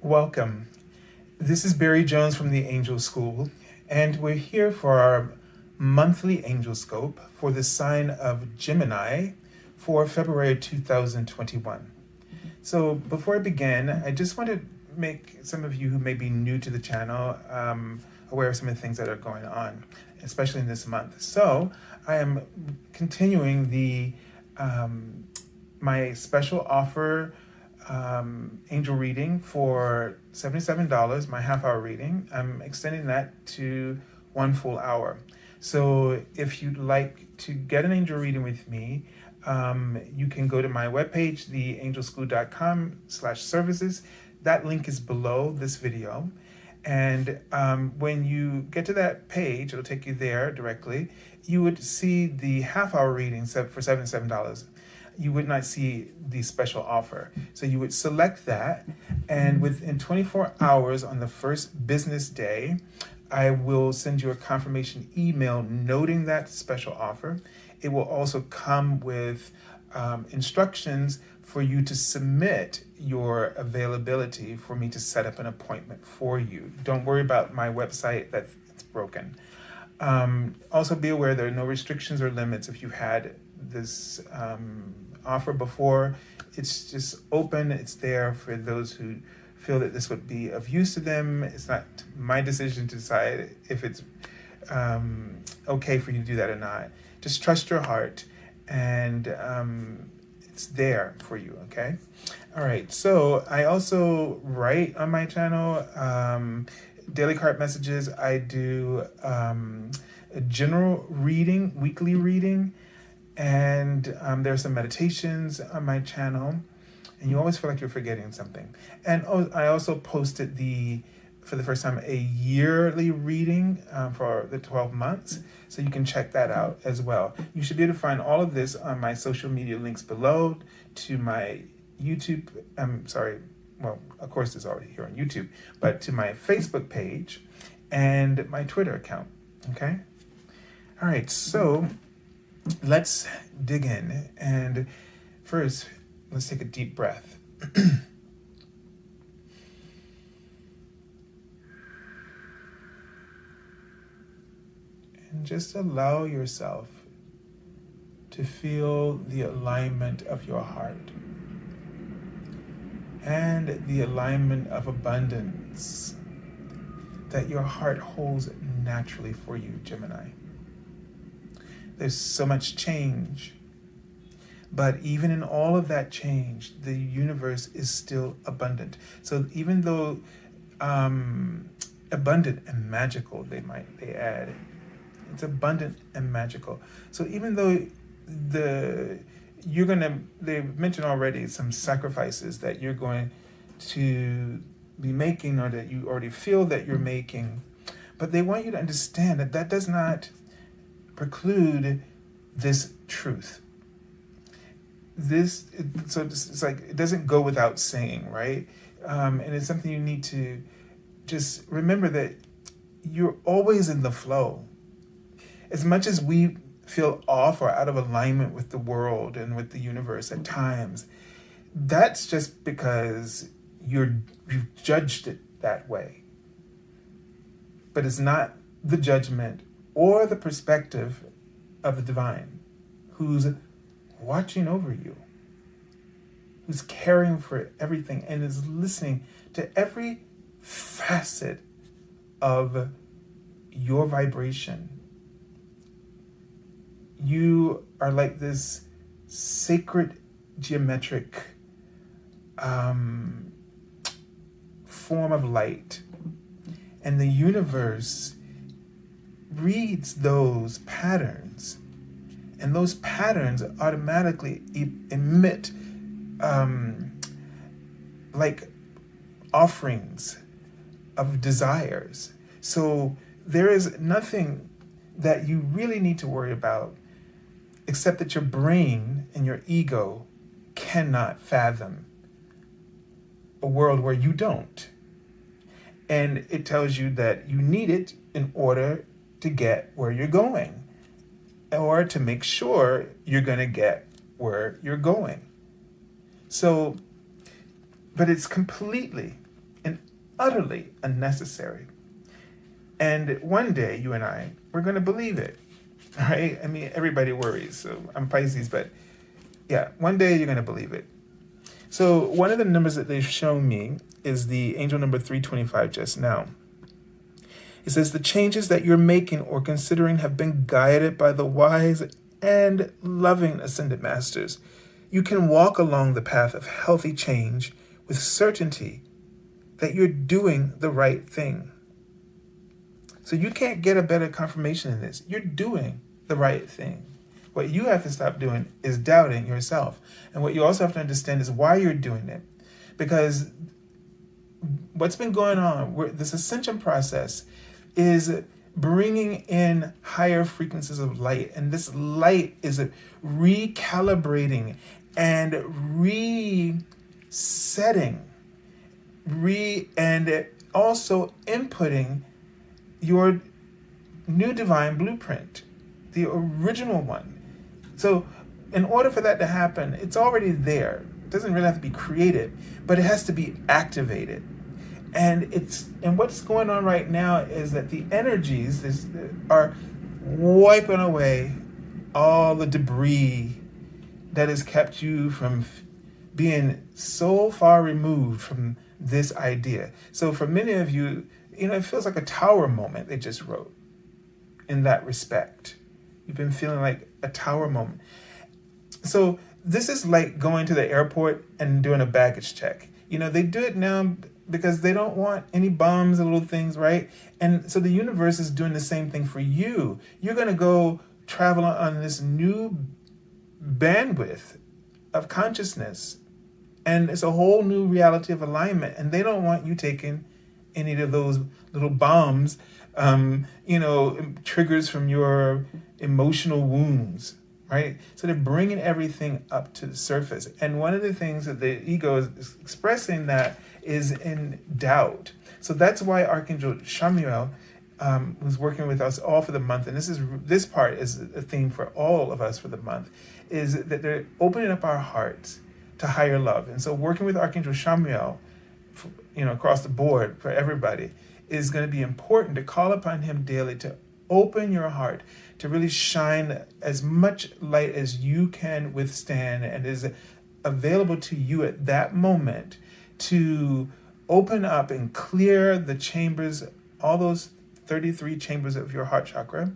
Welcome. This is Barry Jones from the Angel School, and we're here for our monthly Angelscope for the sign of Gemini for February 2021. So before I begin, I just want to make some of you who may be new to the channel aware of some of the things that are going on, especially in this month. So I am continuing my special offer angel reading for $77, my half-hour reading. I'm extending that to 1 full hour. So if you'd like to get an angel reading with me, you can go to my webpage, theangelschool.com/services. That link is below this video. And when you get to that page, it'll take you there directly. You would see the half-hour reading for $77. You would not see the special offer. So you would select that, and within 24 hours on the first business day, I will send you a confirmation email noting that special offer. It will also come with instructions for you to submit your availability for me to set up an appointment for you. Don't worry about my website that's broken. Also be aware there are no restrictions or limits if you've had this offer before. It's just open. It's there for those who feel that this would be of use to them. It's not my decision to decide if it's okay for you to do that or not. Just trust your heart, and it's there for you, okay? All right, so I also write on my channel daily card messages. I do a general reading, weekly reading, and there are some meditations on my channel, and you always feel like you're forgetting something. And I also posted for the first time, a yearly reading for the 12 months, so you can check that out as well. You should be able to find all of this on my social media links below, to my YouTube, well, of course it's already here on YouTube, but to my Facebook page and my Twitter account, okay? All right, so let's dig in. And first, let's take a deep breath. And just allow yourself to feel the alignment of your heart and the alignment of abundance that your heart holds naturally for you, Gemini. There's so much change, but even in all of that change, the universe is still abundant. So even though abundant and magical, they add, it's abundant and magical. So even though they've mentioned already some sacrifices that you're going to be making, or that you already feel that you're making, but they want you to understand that that does not preclude this truth. It's like, it doesn't go without saying, right? And it's something you need to just remember, that you're always in the flow. As much as we feel off or out of alignment with the world and with the universe at times, that's just because you've judged it that way. But it's not the judgment or the perspective of the divine, who's watching over you, who's caring for everything and is listening to every facet of your vibration. You are like this sacred geometric form of light, and the universe reads those patterns, and those patterns automatically emit like offerings of desires. So there is nothing that you really need to worry about, except that your brain and your ego cannot fathom a world where you don't. And it tells you that you need it in order to get where you're going, or to make sure you're going to get where you're going. So, but it's completely and utterly unnecessary. And one day, you and I, we're going to believe it, right? I mean, everybody worries. So I'm Pisces, but yeah, one day you're going to believe it. So one of the numbers that they've shown me is the angel number 325 just now. It says, the changes that you're making or considering have been guided by the wise and loving ascended masters. You can walk along the path of healthy change with certainty that you're doing the right thing. So you can't get a better confirmation than this. You're doing the right thing. What you have to stop doing is doubting yourself. And what you also have to understand is why you're doing it. Because what's been going on, this ascension process is bringing in higher frequencies of light. And this light is recalibrating and resetting, and also inputting your new divine blueprint, the original one. So in order for that to happen, it's already there. It doesn't really have to be created, but it has to be activated. And what's going on right now is that the energies are wiping away all the debris that has kept you from being so far removed from this idea. So for many of you, it feels like a tower moment they just wrote in that respect. You've been feeling like a tower moment. So this is like going to the airport and doing a baggage check. They do it now because they don't want any bombs and little things, right? And so the universe is doing the same thing for you. You're going to go travel on this new bandwidth of consciousness. And it's a whole new reality of alignment. And they don't want you taking any of those little bombs, triggers from your emotional wounds, right? So they're bringing everything up to the surface. And one of the things that the ego is expressing that is in doubt. So that's why Archangel Chamuel who's working with us all for the month, and this part is a theme for all of us for the month, is that they're opening up our hearts to higher love. And so working with Archangel Chamuel, across the board for everybody, is going to be important to call upon him daily to open your heart, to really shine as much light as you can withstand and is available to you at that moment, to open up and clear the chambers, all those 33 chambers of your heart chakra,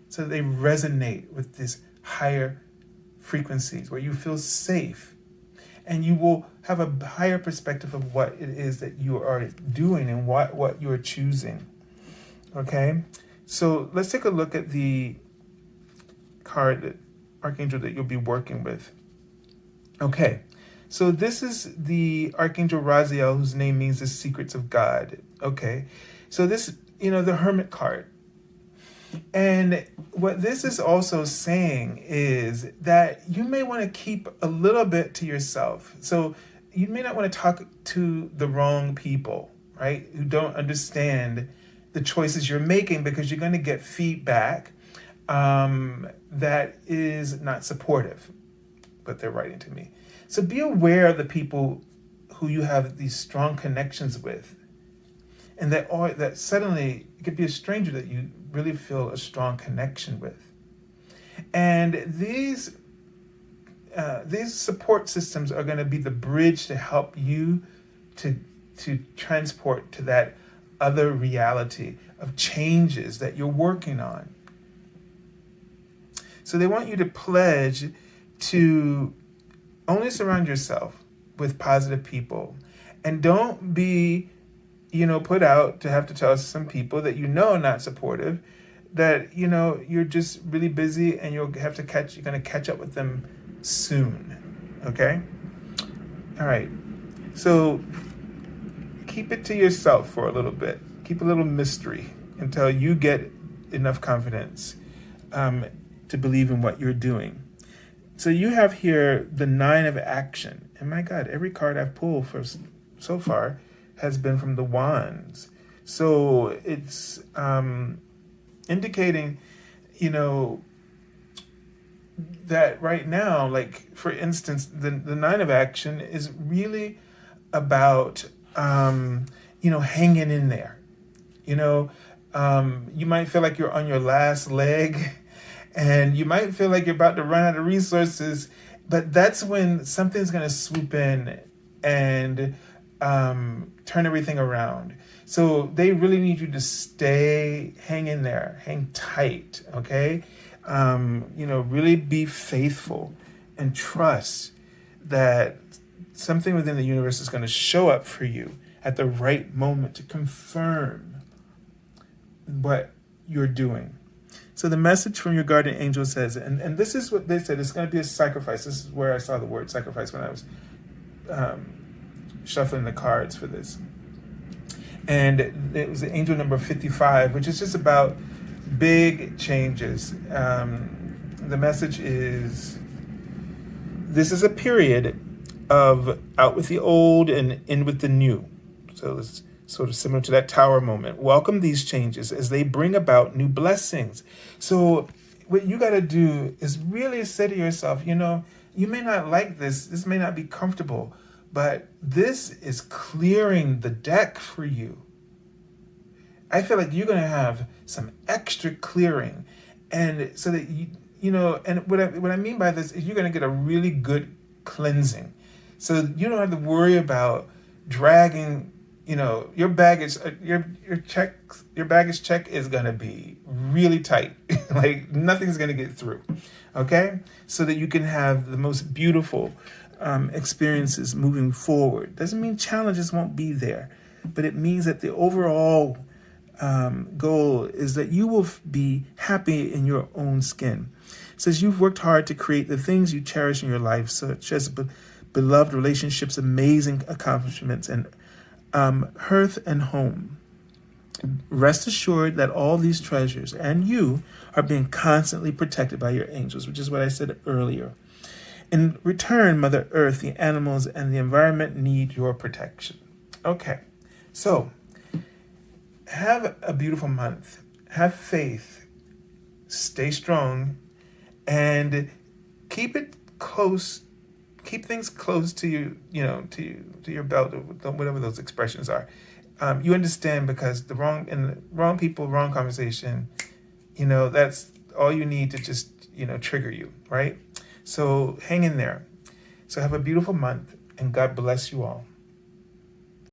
so that they resonate with this higher frequencies where you feel safe, and you will have a higher perspective of what it is that you are doing and what you are choosing. Okay, so let's take a look at the card, Archangel, that you'll be working with. Okay, so this is the Archangel Radleigh, whose name means the secrets of God. Okay, so this, the Hermit card. And what this is also saying is that you may want to keep a little bit to yourself. So you may not want to talk to the wrong people, right? Who don't understand the choices you're making, because you're going to get feedback that is not supportive, but they're writing to me. So be aware of the people who you have these strong connections with, and that suddenly it could be a stranger that you really feel a strong connection with. And these support systems are going to be the bridge to help you to transport to that other reality of changes that you're working on. So they want you to pledge to only surround yourself with positive people, and don't be put out to have to tell some people that are not supportive, that you're just really busy and you're going to catch up with them soon. Okay? All right. So keep it to yourself for a little bit. Keep a little mystery until you get enough confidence to believe in what you're doing. So you have here the 9 of action. And my God, every card I've pulled for so far has been from the Wands. So it's indicating, that right now, like, for instance, the 9 of action is really about hanging in there. You might feel like you're on your last leg, and you might feel like you're about to run out of resources, but that's when something's going to swoop in and turn everything around. So they really need you to hang in there, hang tight, okay? Really be faithful and trust that something within the universe is going to show up for you at the right moment to confirm what you're doing. So the message from your guardian angel says, and this is what they said, it's going to be a sacrifice. This is where I saw the word sacrifice when I was shuffling the cards for this. And it was angel number 55, which is just about big changes. The message is, this is a period of out with the old and in with the new. So it's sort of similar to that tower moment. Welcome these changes as they bring about new blessings. So what you got to do is really say to yourself, you may not like this. This may not be comfortable, but this is clearing the deck for you. I feel like you're going to have some extra clearing. And so that, and what I mean by this is you're going to get a really good cleansing. So you don't have to worry about dragging, your baggage, your baggage check is going to be really tight. Like nothing's going to get through. Okay? So that you can have the most beautiful experiences moving forward. Doesn't mean challenges won't be there, but it means that the overall goal is that you will be happy in your own skin. It says you've worked hard to create the things you cherish in your life, such as beloved relationships, amazing accomplishments, and hearth and home. Rest assured that all these treasures and you are being constantly protected by your angels, which is what I said earlier. In return, Mother Earth, the animals, and the environment need your protection. Okay, so have a beautiful month. Have faith. Stay strong. And keep it close. Keep things close to you, to your belt, or whatever those expressions are. You understand, because the wrong people, wrong conversation, that's all you need to just, trigger you, right? So hang in there. So have a beautiful month, and God bless you all.